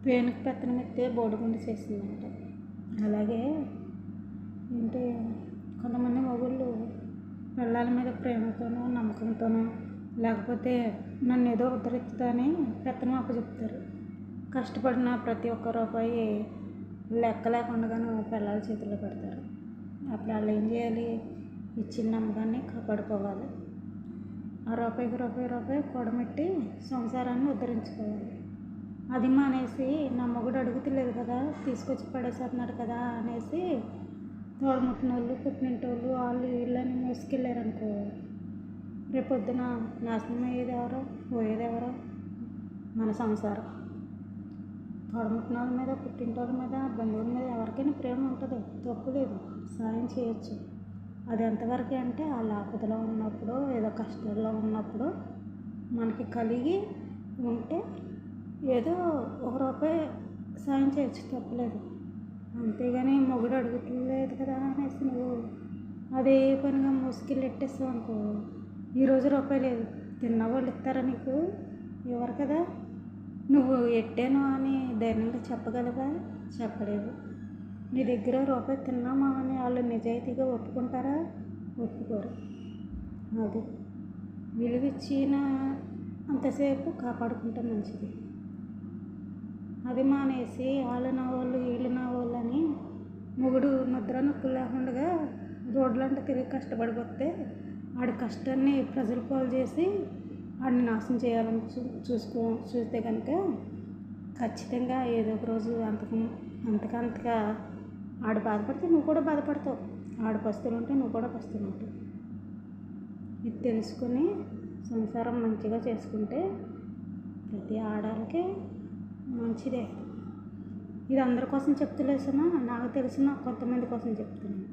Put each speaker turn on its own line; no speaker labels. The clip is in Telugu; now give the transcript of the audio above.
పేనుకి పెత్తనం ఎత్తే బోడిగుండు చేసిందంట. అలాగే ఏంటి కొంతమంది మొగుళ్ళు పిల్లల మీద ప్రేమతోనో నమ్మకంతోనో లేకపోతే నన్ను ఏదో ఉద్ధరిస్తుందని పెత్తనం అప్పచెప్తారు. కష్టపడిన ప్రతి ఒక్క రూపాయి లెక్క లేకుండాను పిల్లల చేతిలో పెడతారు. అప్పుడు వాళ్ళు ఏం చేయాలి? ఇచ్చిన నమ్మకాన్ని కాపాడుకోవాలి. ఆ రూపాయి కూడబెట్టి సంసారాన్ని ఉద్ధరించుకోవాలి. అది మానేసి నా మొగుడు అడుగుతలేదు కదా, తీసుకొచ్చి పడేసేస్తున్నాడు కదా అనేసి తోడముట్టిన వాళ్ళు పుట్టినింటోళ్ళు వాళ్ళు వీళ్ళని మోసుకెళ్ళారనుకో, రేపొద్దున నాశనం అయ్యేది ఎవరో పోయేది ఎవరో? మన సంసారం. తోడముట్టిన వాళ్ళ మీద పుట్టింటోళ్ళ మీద బంధువుల మీద ఎవరికైనా ప్రేమ ఉంటుంది, తప్పు లేదు, సాయం చేయొచ్చు. అది ఎంతవరకు అంటే వాళ్ళ ఆపదలో ఉన్నప్పుడు ఏదో కష్టాల్లో ఉన్నప్పుడు మనకి కలిగి ఉంటే ఏదో ₹1 సాయం చేయొచ్చు, తప్పలేదు. అంతేగాని మొగుడు అడుగుతలేదు కదా అనేసి నువ్వు అదే పనిగా మోసుకెళ్ళి ఎట్టేస్తావు అనుకో, ఈరోజు రూపాయి లేదు, తిన్న వాళ్ళు ఇస్తారా నీకు? ఎవరు కదా? నువ్వు ఎట్టాను అని ధైర్యంగా చెప్పగలవా? చెప్పలేవు. నీ దగ్గర రూపాయి తిన్నామా అని వాళ్ళు నిజాయితీగా ఒప్పుకుంటారా? ఒప్పుకోరు. అది విలువిచ్చిన అంతసేపు కాపాడుకుంటే మంచిది. అది మానేసి వాళ్ళు నా వాళ్ళు వీళ్ళు నా వాళ్ళు అని మొగుడు నిద్ర నొప్పులు లేకుండా రోడ్లంటే తిరిగి కష్టపడిపోతే ఆడి కష్టాన్ని ప్రజలు పాలు చేసి ఆడిని నాశనం చేయాలని చూస్తే కనుక ఖచ్చితంగా ఏదో ఒక రోజు అంతకంతగా ఆడు బాధపడితే నువ్వు కూడా బాధపడతావు. ఆడు పస్తులు ఉంటే నువ్వు కూడా పస్తులు ఉంటావు. ఇది తెలుసుకొని సంసారం మంచిగా చేసుకుంటే ప్రతి ఆడవాళ్ళకి మంచిదే. ఇది అందరి కోసం చెప్తలేసినా నాకు తెలిసిన కొంతమంది కోసం చెప్తున్నాను.